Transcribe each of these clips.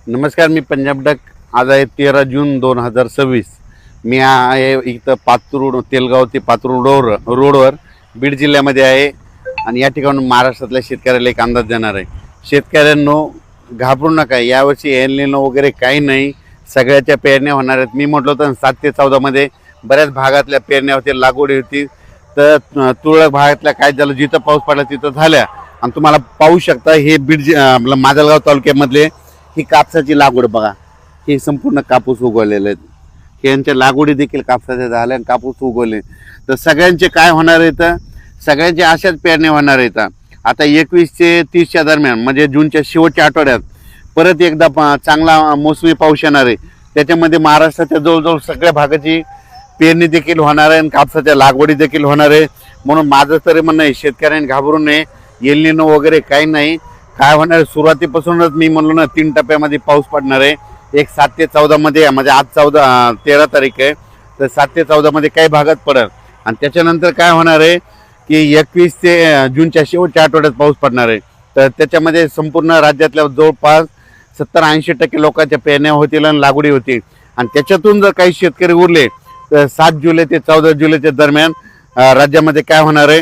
नमस्कार, मी पंजाब डक. आज आहे 13 जून 2026. मी आहे इथं पातूर तेलगाव ते पातूर रोडवर बीड जिल्ह्यामध्ये आहे. आणि या ठिकाणी महाराष्ट्रातल्या शेतकऱ्याला एक अंदाज देणार आहे. शेतकऱ्यांनो, घाबरू नका. यावर्षी एल निनो वगैरे काही नाही, सगळ्याच्या पेरण्या होणार आहेत. मी म्हटलं होतं 7 ते 14 मध्ये बऱ्याच भागातल्या पेरण्या होत्या, लागवडी होती. तर तुरळक भागातल्या काय झालं, जिथं पाऊस पडला तिथं झाल्या. आणि तुम्हाला पाहू शकता, हे बीड आपलं माजलगाव तालुक्यामधले ही कापसाची लागवड बघा. हे संपूर्ण कापूस उगवलेले आहेत. यांच्या लागवडी देखील कापसाच्या झाल्या आणि कापूस उगवले. तर सगळ्यांचे काय होणार आहे, तर सगळ्यांचे अशाच पेरण्या होणार आहेत. आता 21 ते 30च्या दरम्यान म्हणजे जूनच्या शेवटच्या आठवड्यात परत एकदा चांगला मोसमी पाऊस येणार आहे. त्याच्यामध्ये महाराष्ट्राच्या जवळजवळ सगळ्या भागाची पेरणी देखील होणार आहे आणि कापसाच्या लागवडी देखील होणार आहे. म्हणून माझं तरी म्हणणं आहे, शेतकऱ्यांनी घाबरू नये. एल निनो वगैरे काही नाही. काय होणार, सुरुवातीपासूनच मी म्हणलो ना, 3 टप्प्यामध्ये पाऊस पडणार आहे. एक 7 ते 14 मध्ये, म्हणजे आज 13 तारीख आहे, तर 7 ते 14 मध्ये काही भागात पडेल. आणि त्याच्यानंतर काय होणार आहे की 21 ते जूनच्या शेवटच्या आठवड्यात पाऊस पडणार आहे. तर त्याच्यामध्ये संपूर्ण राज्यातल्या जवळपास 70-80% लोकांच्या पेरण्या होतील आणि लागवडी होतील. आणि त्याच्यातून जर काही शेतकरी उरले तर 7 जुलै ते 14 जुलैच्या दरम्यान राज्यामध्ये काय होणार आहे,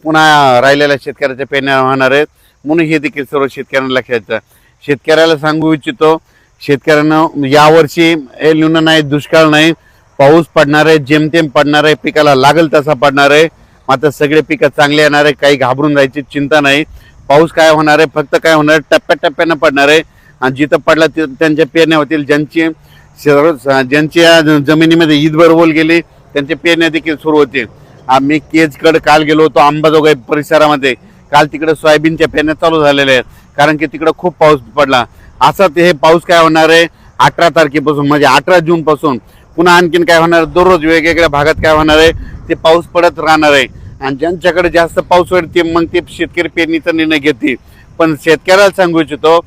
पुन्हा राहिलेल्या शेतकऱ्याच्या पेरण्या होणार आहेत. म्हणून हे देखील सर्व शेतकऱ्यांना लक्षात घ्यायचं. शेतकऱ्याला सांगू इच्छितो, शेतकऱ्यांना यावर्षी एल निनो नाही, दुष्काळ नाही, पाऊस पडणार आहे, जेमतेम पडणार आहे, पिकाला लागेल तसा पडणार आहे. मात्र सगळे पिकं चांगले येणार आहे, काही घाबरून जायची चिंता नाही. पाऊस काय होणार आहे, फक्त काय होणार, टप्प्याटप्प्यानं पडणार आहे. आणि जिथं पडला तिथं त्यांच्या पेरण्या होतील. ज्यांच्या जमिनीमध्ये ईदभर ओल गेली त्यांच्या पेरण्या देखील सुरू होतील. आम्ही केजकडे काल गेलो होतो, अंबाजोगाई परिसरामध्ये. काल तिकडे सोयाबीनच्या पेरण्या चालू झालेल्या आहेत, कारण की तिकडे खूप पाऊस पडला. असं हे पाऊस काय होणार आहे, 18 तारखेपासून म्हणजे 18 जून पासून पुन्हा आणखीन काय होणार, दररोज वेगवेगळ्या भागात काय होणार आहे, ते पाऊस पडत राहणार आहे. आणि ज्यांच्याकडे जास्त पाऊस होईल ते मग ते शेतकरी पेरणीचा निर्णय घेतील. पण शेतकऱ्याला सांगू इच्छितो,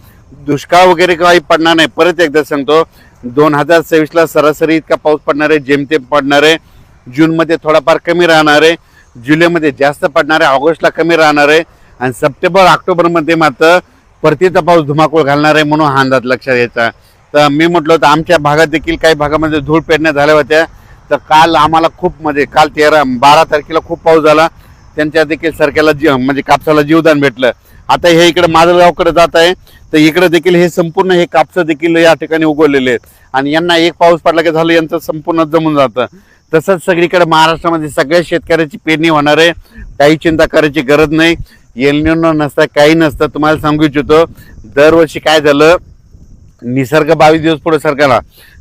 दुष्काळ वगैरे काही पडणार नाही. परत एकदा सांगतो, 2026ला सरासरी इतका पाऊस पडणार आहे, जेमतेम पडणार आहे. जूनमध्ये थोडाफार कमी राहणार आहे, जुलैमध्ये जास्त पडणार आहे, ऑगस्टला कमी राहणार आहे. आणि सप्टेंबर ऑक्टोबरमध्ये मात्र परतीचा पाऊस धुमाकूळ घालणार आहे. म्हणून हा अंदाज लक्षात घ्यायचा. तर मी म्हटलं होतं, आमच्या भागात देखील काही भागामध्ये धूळ पेरण्या झाल्या होत्या. तर काल आम्हाला खूप, म्हणजे काल 12 तारखेला खूप पाऊस झाला. त्यांच्या देखील सरक्याला म्हणजे कापसाला जीवदान भेटलं. आता हे इकडे माजलगावकडे जात आहे, तर इकडे देखील हे संपूर्ण हे कापसं देखील या ठिकाणी उगवलेले आहेत. आणि यांना एक पाऊस पडला की झालं, यांचं संपूर्ण जमून जातं. तसंच सगळीकडे महाराष्ट्रामध्ये सगळ्या शेतकऱ्याची पेरणी होणार आहे. काही चिंता करायची गरज नाही. एल निनो नसतं, काही नसतं. तुम्हाला सांगू इच्छितो, दरवर्षी काय झालं, निसर्ग 22 दिवस पुढे सरकला,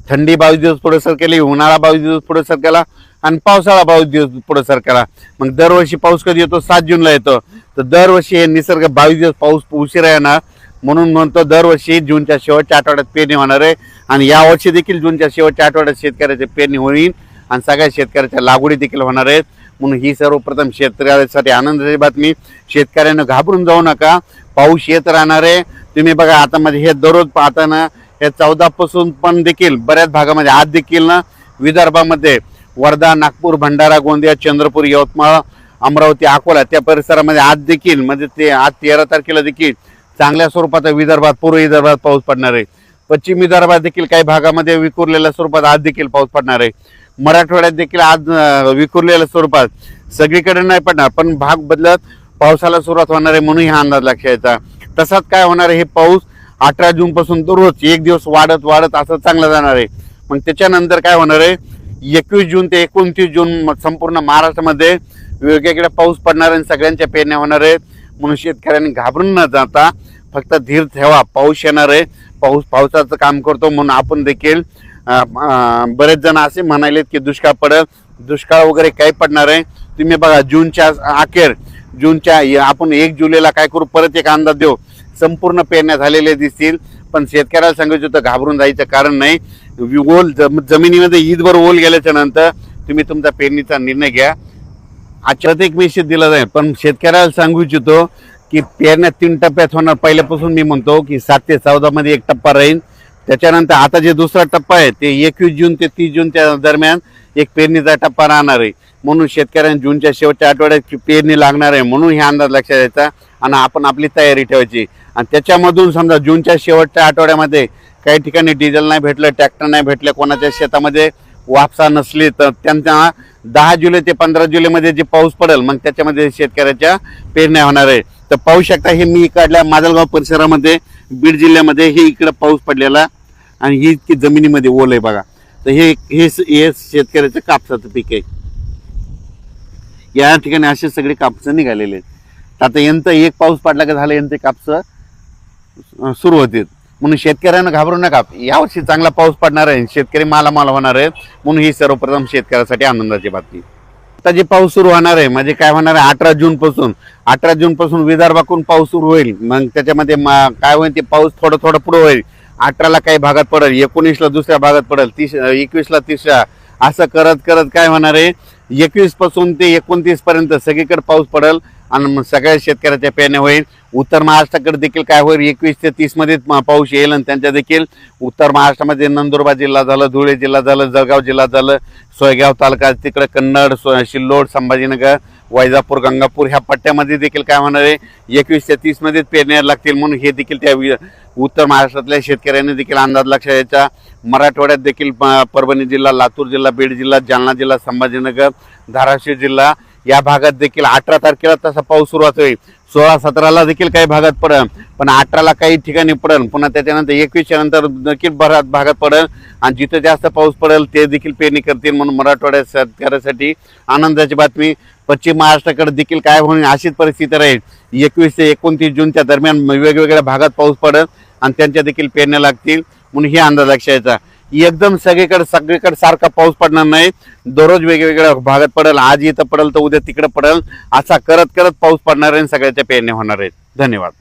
थंडी 22 दिवस पुढे सरकेली, उन्हाळा 22 दिवस पुढे सरकला आणि पावसाळा 22 दिवस पुढे सरकला. मग दरवर्षी पाऊस कधी येतो, 7 जूनला येतो. तर दरवर्षी हे निसर्ग 22 दिवस पाऊस उशिरा येणार. म्हणून म्हणतो, दरवर्षी जूनच्या शेवटच्या आठवड्यात पेरणी होणार आहे. आणि यावर्षी देखील जूनच्या शेवटच्या आठवड्यात शेतकऱ्याची पेरणी होईल आणि सगळ्या शेतकऱ्याच्या लागवडी देखील होणार आहेत. म्हणून ही सर्वप्रथम शेतकऱ्यासाठी आनंदाची बातमी. शेतकऱ्यांना घाबरून जाऊ नका, पाऊस येत राहणार आहे. तुम्ही बघा, आता मध्ये हे दररोज पाहताना हे 14 पासून पण देखील बऱ्याच भागामध्ये, आज देखील ना विदर्भामध्ये वर्धा, नागपूर, भंडारा, गोंदिया, चंद्रपूर, यवतमाळ, अमरावती, अकोला त्या परिसरामध्ये आज देखील, म्हणजे ते आज 13 तारखेला देखील चांगल्या स्वरूपात विदर्भात, पूर्व विदर्भात पाऊस पडणार आहे. पश्चिम विदर्भात देखील काही भागामध्ये विखुरलेल्या स्वरूपात आज देखील पाऊस पडणार आहे. मराठवाड्यात देखील आज विखुरलेल्या स्वरूपात, सगळीकडे नाही पडणार पण भाग बदलत पावसाला सुरुवात होणार आहे. म्हणून हा अंदाज लक्षात घ्यायचा. तसाच काय होणार आहे, हे पाऊस 18 जून पासून दररोज एक दिवस वाढत वाढत असं चांगलं जाणार आहे. मग त्याच्यानंतर काय होणार आहे, 21 जून ते 29 जून संपूर्ण महाराष्ट्रामध्ये वेगवेगळ्या पाऊस पडणार आहे, सगळ्यांच्या पेरण्या होणार आहेत. म्हणून शेतकऱ्यांनी घाबरून न जाता फक्त धीर ठेवा. पाऊस येणार आहे, पाऊस पावसाचं काम करतो. म्हणून आपण देखील, बरेच जण असे म्हणालेत की दुष्काळ पडेल, दुष्काळ वगैरे काही पडणार आहे. तुम्ही बघा, जूनच्या अखेर, जूनच्या आपण 1 जुलैला काय करू, परत एक अंदाज देऊ, संपूर्ण पेरण्या झालेले दिसतील. पण शेतकऱ्याला सांगायचं होतं, घाबरून जायचं कारण नाही. ओल जमिनीमध्ये ईदभर ओल गेल्याच्या नंतर तुम्ही तुमचा पेरणीचा निर्णय घ्या. आजच्यात एक मेसेज दिला जाईल. पण शेतकऱ्याला सांगू इच्छितो की पेरण्या 3 टप्प्यात होणार. पहिल्यापासून मी म्हणतो की 7 ते 14 मध्ये एक टप्पा राहील. त्याच्यानंतर आता जे दुसरा टप्पा आहे ते 21 जून ते 30 जूनच्या दरम्यान एक पेरणीचा टप्पा राहणार आहे. म्हणून शेतकऱ्यांना जूनच्या शेवटच्या आठवड्यात पेरणी लागणार आहे. म्हणून हे अंदाज लक्षात द्यायचा. आणि आपण आपली तयारी ठेवायची. आणि त्याच्यामधून समजा जूनच्या शेवटच्या आठवड्यामध्ये काही ठिकाणी डिझेल नाही भेटलं, ट्रॅक्टर नाही भेटले, कोणाच्या शेतामध्ये वापसा नसली, तर त्यांना 10 जुलै ते 15 जुलैमध्ये जे पाऊस पडेल मग त्याच्यामध्ये शेतकऱ्याच्या पेरण्या होणार आहे. तर पाहू शकता हे मी इकडल्या माजलगाव परिसरामध्ये बीड जिल्ह्यामध्ये हे इकडं पाऊस पडलेला आणि ही इतकी जमिनीमध्ये ओल आहे बघा. तर हे शेतकऱ्याचं कापसाचं पीक आहे. या ठिकाणी असे सगळे कापस निघालेले आहेत. आता यांचं एक पाऊस पडला का झालं यांचे कापस सुरू होतील. म्हणून शेतकऱ्यांना घाबरू नका, यावर्षी चांगला पाऊस पडणार आहे, शेतकरी मालामाल होणार आहे. म्हणून ही सर्वप्रथम शेतकऱ्यासाठी आनंदाची बातमी. आता जे पाऊस सुरू होणार आहे म्हणजे काय होणार आहे 18 जून पासून विदर्भाकडून पाऊस सुरू होईल. मग त्याच्यामध्ये काय होईल ते पाऊस थोडं पुढे होईल. 18ला काही भागात पडेल, 19ला दुसऱ्या भागात पडेल, 21ला तिसऱ्या, असं करत करत काय होणार आहे 21 पासून ते 29 पर्यंत सगळीकडे पाऊस पडेल आणि मग सगळ्या शेतकऱ्याच्या पेरण्या होईल. उत्तर महाराष्ट्राकडे देखील काय होईल 21 ते 30 मध्ये पाऊस येईल आणि त्यांच्या देखील उत्तर महाराष्ट्रामध्ये नंदुरबार जिल्हा झालं, धुळे जिल्हा झालं, जळगाव जिल्हा झालं, सोयगाव तालुका, तिकडे कन्नड, सिल्लोड, संभाजीनगर, वैजापूर, गंगापूर ह्या पट्ट्यामध्ये देखील काय होणार आहे 21 ते 30 मध्येच पेरण्या लागतील. म्हणून हे देखील त्या उत्तर महाराष्ट्रातल्या शेतकऱ्यांनी देखील अंदाज लक्षात यायचा. मराठवाड्यात देखील परभणी जिल्हा, लातूर जिल्हा, बीड जिल्हा, जालना जिल्हा, संभाजीनगर, धाराशिव जिल्हा या भागात देखील 18 तारखेला तसा पाऊस सुरुवात होईल. 16-17ला देखील काही भागात पडेल, पण 18ला काही ठिकाणी पडेल. पुन्हा त्याच्यानंतर 21च्या नंतर देखील भागात पडेल आणि जिथे जास्त पाऊस पडेल ते देखील पेरणी करतील. म्हणून मराठवाड्यात शेतकऱ्यासाठी आनंदाची बातमी. पश्चिम महाराष्ट्राकडे देखील काय होईल अशीच परिस्थिती राहील. 21 ते 29 जूनच्या दरम्यान वेगवेगळ्या भागात पाऊस पडेल आणि त्यांच्या देखील पेरण्या लागतील. म्हणून हे अंदाज लक्षात यायचा. एकदम सगळीकडे सारखा पाऊस पडणार नाही, दररोज वेगवेगळ्या भागात पडेल. आज इथं पडेल तर उद्या तिकडे पडेल, असा करत करत पाऊस पडणार आहे आणि सगळ्याच्या पेरण्या होणार आहेत. धन्यवाद.